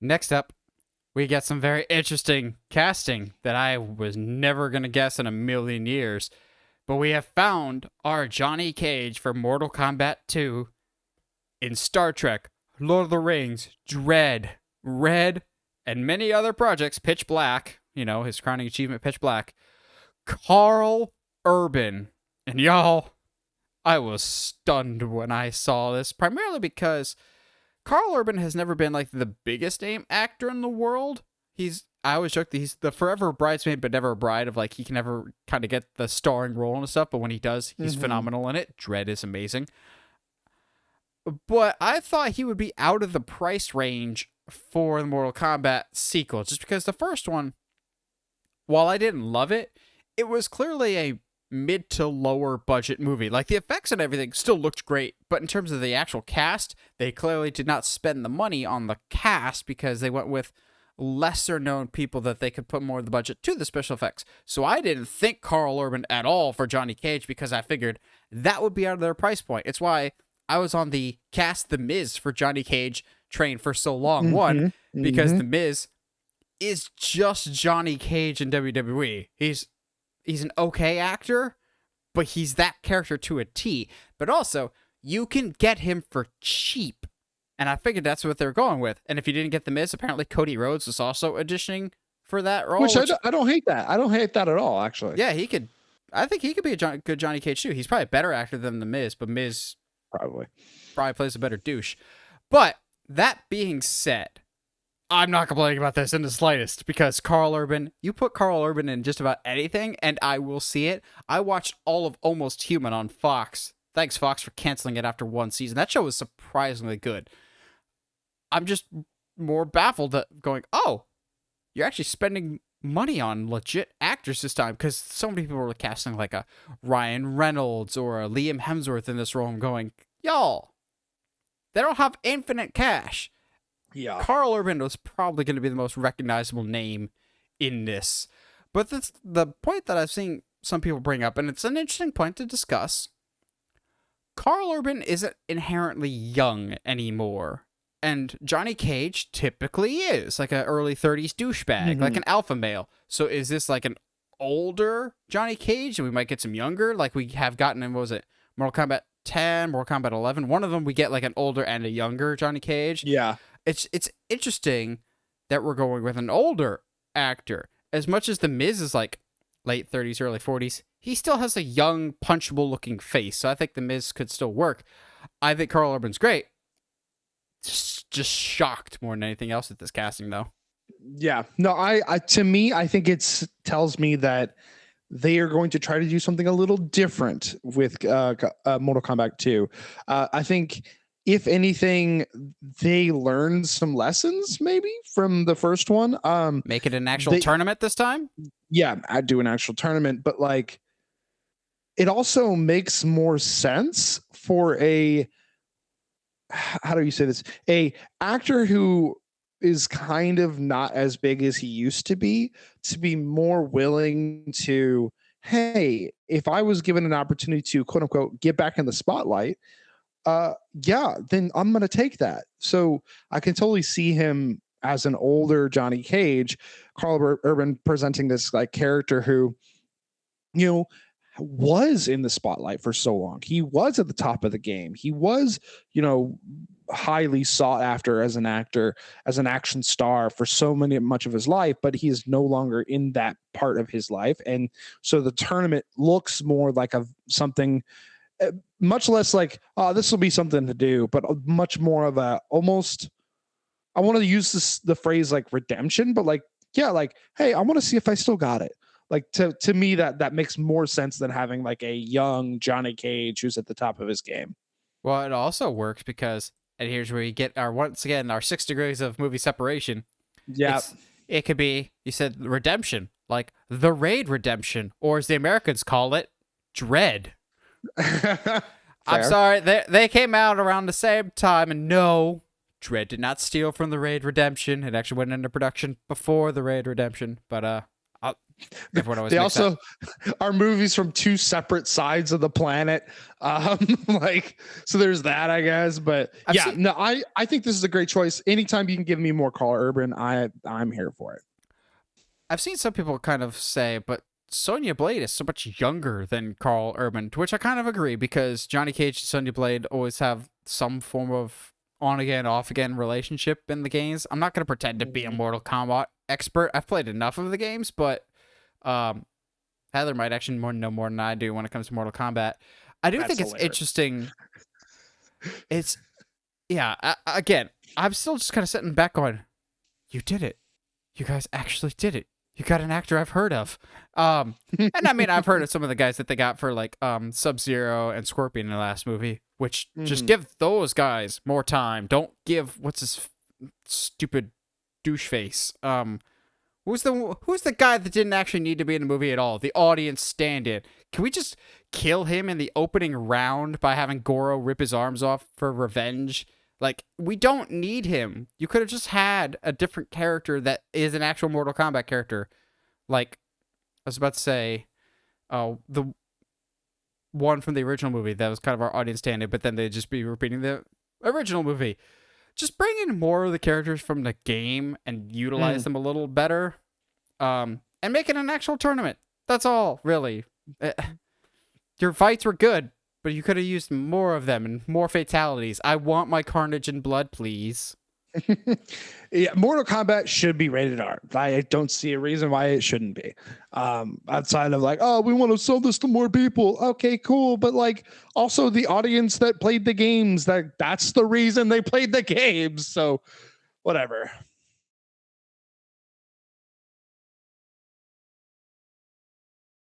Next up, we get some very interesting casting that I was never going to guess in a million years. But we have found our Johnny Cage for Mortal Kombat 2 in Star Trek, Lord of the Rings, Dread, Red, and many other projects, Pitch Black, his crowning achievement, Pitch Black, Karl Urban. And y'all, I was stunned when I saw this, primarily because Karl Urban has never been like the biggest name actor in the world. I always joke that he's the forever bridesmaid but never a bride, of like he can never kind of get the starring role and stuff, but when he does, he's phenomenal in it. Dread is amazing. But I thought he would be out of the price range for the Mortal Kombat sequel, just because the first one, while I didn't love it, it was clearly a mid to lower budget movie. Like, the effects and everything still looked great, but in terms of the actual cast, they clearly did not spend the money on the cast because they went with lesser known people that they could put more of the budget to the special effects. So I didn't think Karl Urban at all for Johnny Cage because I figured that would be out of their price point. It's why I was on the cast The Miz for Johnny Cage train for so long. One, because The Miz is just Johnny Cage in WWE. He's an okay actor, but he's that character to a T. But also, you can get him for cheap. And I figured that's what they're going with. And if you didn't get The Miz, apparently Cody Rhodes was also auditioning for that role. Which I don't hate that. I don't hate that at all, actually. Yeah, I think he could be a good Johnny Cage too. He's probably a better actor than The Miz, but Miz probably plays a better douche. But that being said, I'm not complaining about this in the slightest, because Karl Urban, you put Karl Urban in just about anything and I will see it. I watched all of Almost Human on Fox. Thanks, Fox, for canceling it after one season. That show was surprisingly good. I'm just more baffled at going, oh, you're actually spending money on legit actors this time, because so many people were casting like a Ryan Reynolds or a Liam Hemsworth in this role. I'm going, y'all, they don't have infinite cash. Yeah. Karl Urban was probably going to be the most recognizable name in this. But that's the point that I've seen some people bring up, and it's an interesting point to discuss. Karl Urban isn't inherently young anymore. And Johnny Cage typically is like an early 30s douchebag, like an alpha male. So is this like an older Johnny Cage, and we might get some younger, like we have gotten in, what was it, Mortal Kombat 10, Mortal Kombat 11? One of them we get like an older and a younger Johnny Cage. Yeah. It's interesting that we're going with an older actor. As much as The Miz is like late 30s, early 40s, he still has a young, punchable looking face. So I think The Miz could still work. I think Karl Urban's great. Just shocked more than anything else at this casting, though. Yeah. No, I to me, I think tells me that they are going to try to do something a little different with Mortal Kombat 2. I think, if anything, they learned some lessons maybe from the first one. Make it an actual tournament this time? Yeah, I'd do an actual tournament, but like, it also makes more sense for how do you say this? A actor who is kind of not as big as he used to be more willing to, hey, if I was given an opportunity to quote unquote get back in the spotlight, then I'm going to take that. So I can totally see him as an older Johnny Cage, Karl Urban presenting this like character who, was in the spotlight for so long. He was at the top of the game. He was, highly sought after as an actor, as an action star for much of his life, but he is no longer in that part of his life. And so the tournament looks more like something much less like, oh, this will be something to do, but much more of a almost, I want to use the phrase like redemption, but like, yeah, like, hey, I want to see if I still got it. Like to me, that makes more sense than having like a young Johnny Cage who's at the top of his game. Well, it also works because, and here's where we get once again our 6 degrees of movie separation. Yeah, it could be, you said redemption, like the Raid redemption, or as the Americans call it, Dread. I'm sorry, they came out around the same time, and no, Dread did not steal from the Raid redemption. It actually went into production before the Raid redemption, but Uh, everyone always They makes that. also are movies from two separate sides of the planet. Like, so there's that, I guess. But I've yeah, seen no, I think this is a great choice. Anytime you can give me more Karl Urban, I'm here for it. I've seen some people kind of say, but Sonya Blade is so much younger than Karl Urban, to which I kind of agree because Johnny Cage and Sonya Blade always have some form of on again, off again relationship in the games. I'm not going to pretend to be a Mortal Kombat expert. I've played enough of the games, but um, Heather might actually know more than I do when it comes to Mortal Kombat. I do That's think it's hilarious. interesting. It's, yeah, again, I'm still just kind of sitting back going, you did it. You guys actually did it. You got an actor I've heard of. And I mean, I've heard of some of the guys that they got for like Sub-Zero and Scorpion in the last movie, which just give those guys more time. Don't give what's his stupid douche face. Who's the guy that didn't actually need to be in the movie at all? The audience stand-in. Can we just kill him in the opening round by having Goro rip his arms off for revenge? Like, we don't need him. You could have just had a different character that is an actual Mortal Kombat character. Like, I was about to say, the one from the original movie that was kind of our audience stand-in, but then they'd just be repeating the original movie. Just bring in more of the characters from the game and utilize them a little better. And make it an actual tournament. That's all, really. Your fights were good, but you could have used more of them and more fatalities. I want my carnage and blood, please. Yeah, Mortal Kombat should be rated R. I don't see a reason why it shouldn't be. Outside of like, oh, we want to sell this to more people. Okay, cool. But like also the audience that played the games, that's the reason they played the games. So whatever.